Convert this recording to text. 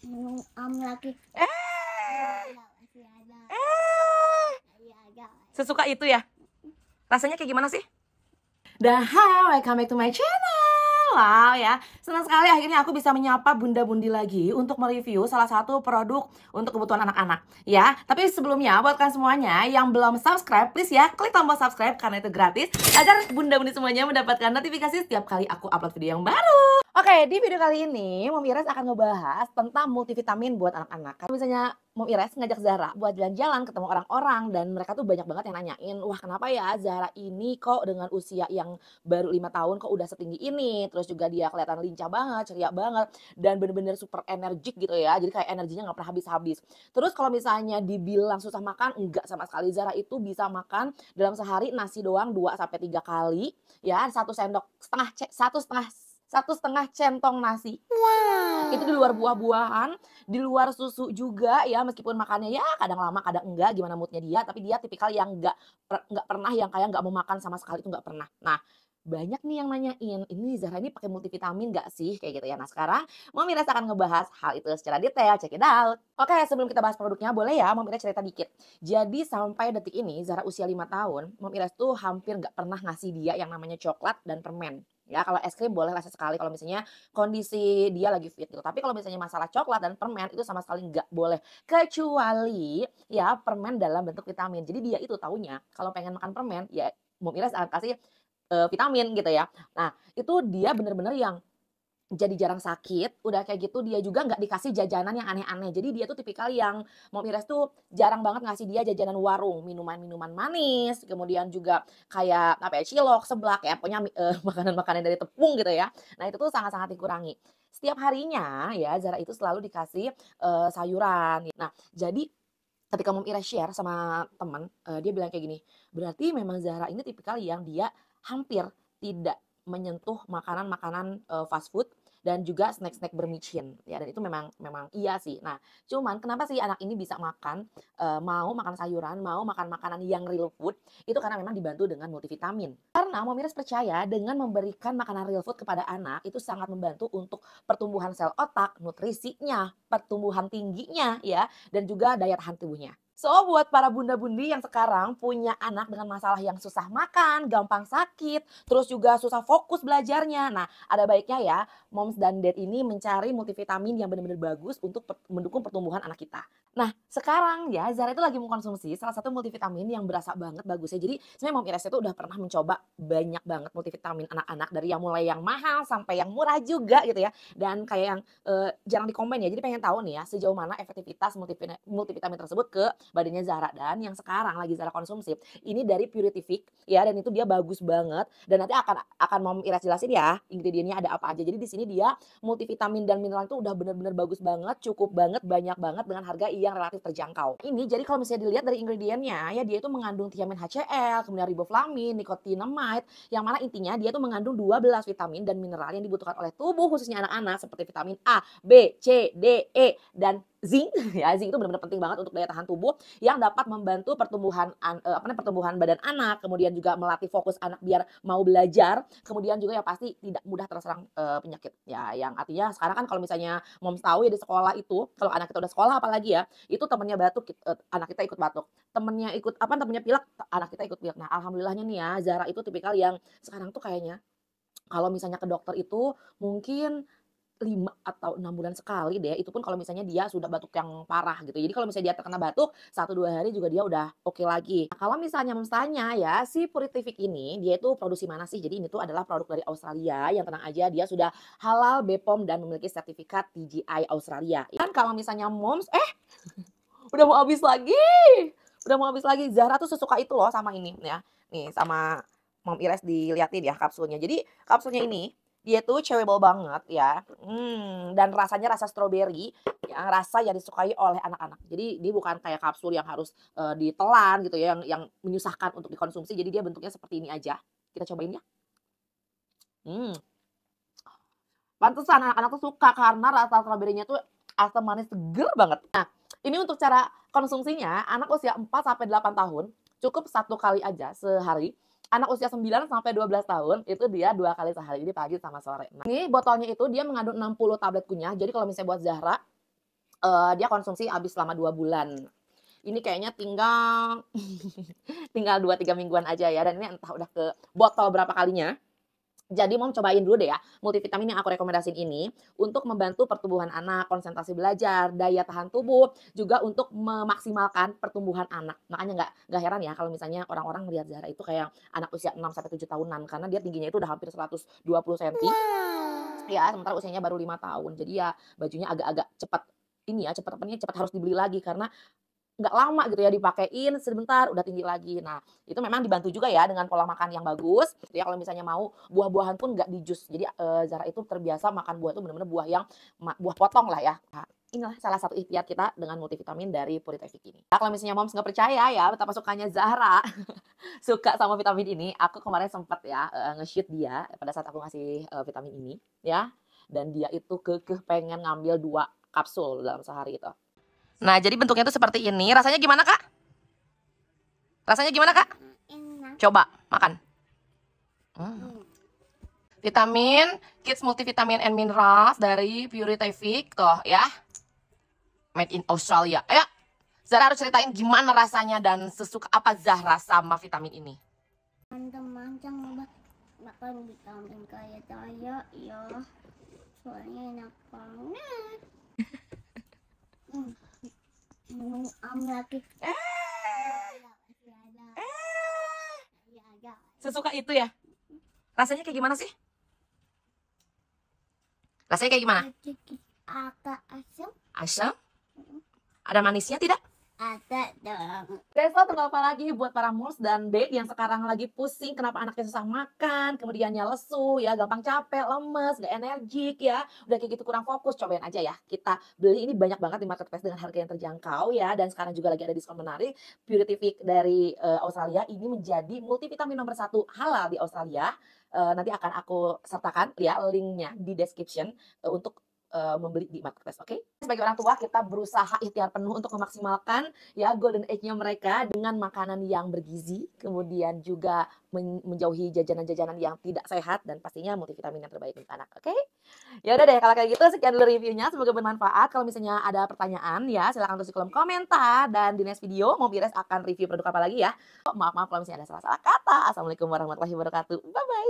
lagi. Sesuka itu ya? Rasanya kayak gimana sih? Dah, welcome back to my channel. Wow ya, senang sekali akhirnya aku bisa menyapa bunda-bundi lagi untuk mereview salah satu produk untuk kebutuhan anak-anak ya. Tapi sebelumnya buat kalian semuanya yang belum subscribe, please ya klik tombol subscribe karena itu gratis agar bunda-bundi semuanya mendapatkan notifikasi setiap kali aku upload video yang baru. Oke, di video kali ini Mom Ires akan ngebahas tentang multivitamin buat anak-anak. Kalau misalnya Mom Ires ngajak Zara buat jalan-jalan ketemu orang-orang dan mereka tuh banyak banget yang nanyain, wah kenapa ya Zara ini kok dengan usia yang baru 5 tahun kok udah setinggi ini, terus juga dia kelihatan lincah banget, ceria banget, dan bener-bener super energik gitu ya, jadi kayak energinya nggak pernah habis-habis. Terus kalau misalnya dibilang susah makan, enggak sama sekali. Zara itu bisa makan dalam sehari nasi doang 2 sampai 3 kali ya, satu setengah centong nasi. Wow. Itu di luar buah-buahan, di luar susu juga ya, meskipun makannya ya kadang lama kadang enggak, gimana moodnya dia, tapi dia tipikal yang nggak pernah yang kayak nggak mau makan sama sekali, itu nggak pernah. Nah, banyak nih yang nanyain, ini Zara ini pakai multivitamin nggak sih kayak gitu ya. Nah sekarang Mom Ires akan ngebahas hal itu secara detail, check it out. Oke, sebelum kita bahas produknya, boleh ya Mom Ires cerita dikit. Jadi sampai detik ini Zara usia 5 tahun, Mom Ires tuh hampir nggak pernah ngasih dia yang namanya coklat dan permen. Ya kalau es krim boleh lah sesekali kalau misalnya kondisi dia lagi fit gitu. Tapi kalau misalnya masalah coklat dan permen itu sama sekali nggak boleh. Kecuali ya permen dalam bentuk vitamin. Jadi dia itu taunya kalau pengen makan permen ya Mom Ires akan kasih vitamin gitu ya. Nah itu dia bener-bener yang jadi jarang sakit, udah kayak gitu dia juga nggak dikasih jajanan yang aneh-aneh. Jadi dia tuh tipikal yang Mom Ires tuh jarang banget ngasih dia jajanan warung, minuman-minuman manis, kemudian juga kayak apa ya, cilok, seblak ya, pokoknya makanan-makanan dari tepung gitu ya. Nah itu tuh sangat-sangat dikurangi. Setiap harinya ya Zara itu selalu dikasih sayuran. Nah jadi ketika Mom Ires share sama teman, dia bilang kayak gini, berarti memang Zara ini tipikal yang dia hampir tidak menyentuh makanan-makanan fast food dan juga snack-snack bermicin ya, dan itu memang memang iya sih. Nah, cuman kenapa sih anak ini bisa makan, mau makan sayuran, mau makan makanan yang real food, itu karena memang dibantu dengan multivitamin. Karena Mom Ires percaya dengan memberikan makanan real food kepada anak itu sangat membantu untuk pertumbuhan sel otak, nutrisinya, pertumbuhan tingginya ya, dan juga daya tahan tubuhnya. So, buat para bunda-bundi yang sekarang punya anak dengan masalah yang susah makan, gampang sakit, terus juga susah fokus belajarnya. Nah, ada baiknya ya, moms dan dad ini mencari multivitamin yang benar-benar bagus untuk mendukung pertumbuhan anak kita. Nah, sekarang ya Zara itu lagi mengkonsumsi salah satu multivitamin yang berasa banget bagusnya. Jadi, sebenarnya Mom Ires itu udah pernah mencoba banyak banget multivitamin anak-anak dari yang mulai yang mahal sampai yang murah juga gitu ya. Dan kayak yang jarang dikomen ya. Jadi pengen tahu nih ya sejauh mana efektivitas multivitamin tersebut ke badannya Zara, dan yang sekarang lagi Zara konsumsi ini dari Purific ya, dan itu dia bagus banget, dan nanti akan Mom Ires jelasin ya ingredientnya ada apa aja. Jadi di sini dia multivitamin dan mineral itu udah bener-bener bagus banget, cukup banget, banyak banget dengan harga yang relatif terjangkau. Ini jadi kalau misalnya dilihat dari ingredientnya ya, dia itu mengandung thiamin HCl, kemudian riboflavin, nicotinamide, yang mana intinya dia itu mengandung 12 vitamin dan mineral yang dibutuhkan oleh tubuh khususnya anak-anak seperti vitamin A, B, C, D, E, dan zinc ya. Zinc itu benar-benar penting banget untuk daya tahan tubuh yang dapat membantu pertumbuhan badan anak, kemudian juga melatih fokus anak biar mau belajar, kemudian juga yang pasti tidak mudah terserang penyakit ya, yang artinya sekarang kan kalau misalnya moms tahu ya di sekolah itu kalau anak kita udah sekolah apalagi ya, itu temennya batuk anak kita ikut batuk, temennya pilek anak kita ikut pilek. Nah alhamdulillahnya nih ya Zara itu tipikal yang sekarang tuh kayaknya kalau misalnya ke dokter itu mungkin 5 atau 6 bulan sekali deh, itu pun kalau misalnya dia sudah batuk yang parah gitu. Jadi kalau misalnya dia terkena batuk 1-2 hari juga dia udah oke lagi. Nah, kalau misalnya Moms tanya ya, si Purific ini dia itu produksi mana sih? Jadi ini tuh adalah produk dari Australia yang tenang aja dia sudah halal BPOM dan memiliki sertifikat TGI Australia. Kan kalau misalnya Moms udah mau habis lagi. Udah mau habis lagi. Zara tuh sesuka itu loh sama ini ya. Nih sama Mom Ires diliatin ya kapsulnya. Jadi kapsulnya ini dia tuh chewable banget ya. Dan rasanya rasa stroberi, ya, rasa yang disukai oleh anak-anak. Jadi dia bukan kayak kapsul yang harus ditelan gitu ya, yang menyusahkan untuk dikonsumsi. Jadi dia bentuknya seperti ini aja. Kita cobain ya. Pantesan anak-anak tuh suka karena rasa stroberinya tuh asam manis seger banget. Nah, ini untuk cara konsumsinya, anak usia 4-8 tahun cukup 1 kali aja sehari. Anak usia 9-12 tahun itu dia 2 kali sehari, jadi pagi sama sore. Nah, ini botolnya itu dia mengandung 60 tablet kunyah. Jadi kalau misalnya buat Zahra dia konsumsi habis selama 2 bulan. Ini kayaknya tinggal tinggal 2, 3 mingguan aja ya, dan ini entah udah ke botol berapa kalinya. Jadi Mom cobain dulu deh ya, multivitamin yang aku rekomendasiin ini untuk membantu pertumbuhan anak, konsentrasi belajar, daya tahan tubuh, juga untuk memaksimalkan pertumbuhan anak. Makanya nggak heran ya kalau misalnya orang-orang melihat Zahra itu kayak anak usia 6 sampai 7 tahunan, karena dia tingginya itu udah hampir 120 senti. Ya, sementara usianya baru 5 tahun. Jadi ya bajunya agak-agak cepat ini ya, cepat apa nih, cepat harus dibeli lagi karena nggak lama gitu ya dipakein sebentar udah tinggi lagi. Nah, itu memang dibantu juga ya dengan pola makan yang bagus gitu ya, kalau misalnya mau buah-buahan pun nggak di-jus. Jadi, Zahra itu terbiasa makan buah itu bener-bener buah yang buah potong lah ya. Nah, inilah salah satu ikhtiar kita dengan multivitamin dari Purific ini. Nah, kalau misalnya Moms nggak percaya ya betapa sukanya Zahra suka sama vitamin ini, aku kemarin sempet ya, nge-shoot dia pada saat aku ngasih, vitamin ini ya, dan dia itu kekeh pengen ngambil 2 kapsul dalam sehari itu. Nah, jadi bentuknya tuh seperti ini. Rasanya gimana, Kak? Rasanya gimana, Kak? Enak. Coba makan. Vitamin Kids Multivitamin and Minerals dari Purific tuh ya. Made in Australia. Ayo, Zahra harus ceritain gimana rasanya dan sesuka apa Zahra sama vitamin ini. Teman-teman jangan makan vitamin kayak saya ya. Soalnya enak banget. Lagi. Sesuka itu ya? Rasanya kayak gimana sih? Rasanya kayak gimana? Agak asam. Asam? Ada manisnya tidak? Ada dong. Guys, lo tunggu apa lagi buat para moms dan babe yang sekarang lagi pusing kenapa anaknya susah makan, kemudiannya lesu ya, gampang capek, lemes, gak energik ya, udah kayak gitu kurang fokus, cobain aja ya. Kita beli ini banyak banget di marketplace dengan harga yang terjangkau ya, dan sekarang juga lagi ada diskon menarik. Purific dari Australia ini menjadi multivitamin nomor 1 halal di Australia. Nanti akan aku sertakan ya linknya di description untuk membeli di marketplace, oke? Sebagai orang tua kita berusaha ikhtiar penuh untuk memaksimalkan ya golden age-nya mereka dengan makanan yang bergizi, kemudian juga menjauhi jajanan-jajanan yang tidak sehat dan pastinya multivitamin yang terbaik untuk anak, oke? Ya udah deh kalau kayak gitu sekian dulu reviewnya, semoga bermanfaat. Kalau misalnya ada pertanyaan ya silahkan tulis di kolom komentar dan di next video Mom Ires akan review produk apa lagi ya. Maaf kalau misalnya ada salah-salah kata. Assalamualaikum warahmatullahi wabarakatuh. Bye bye.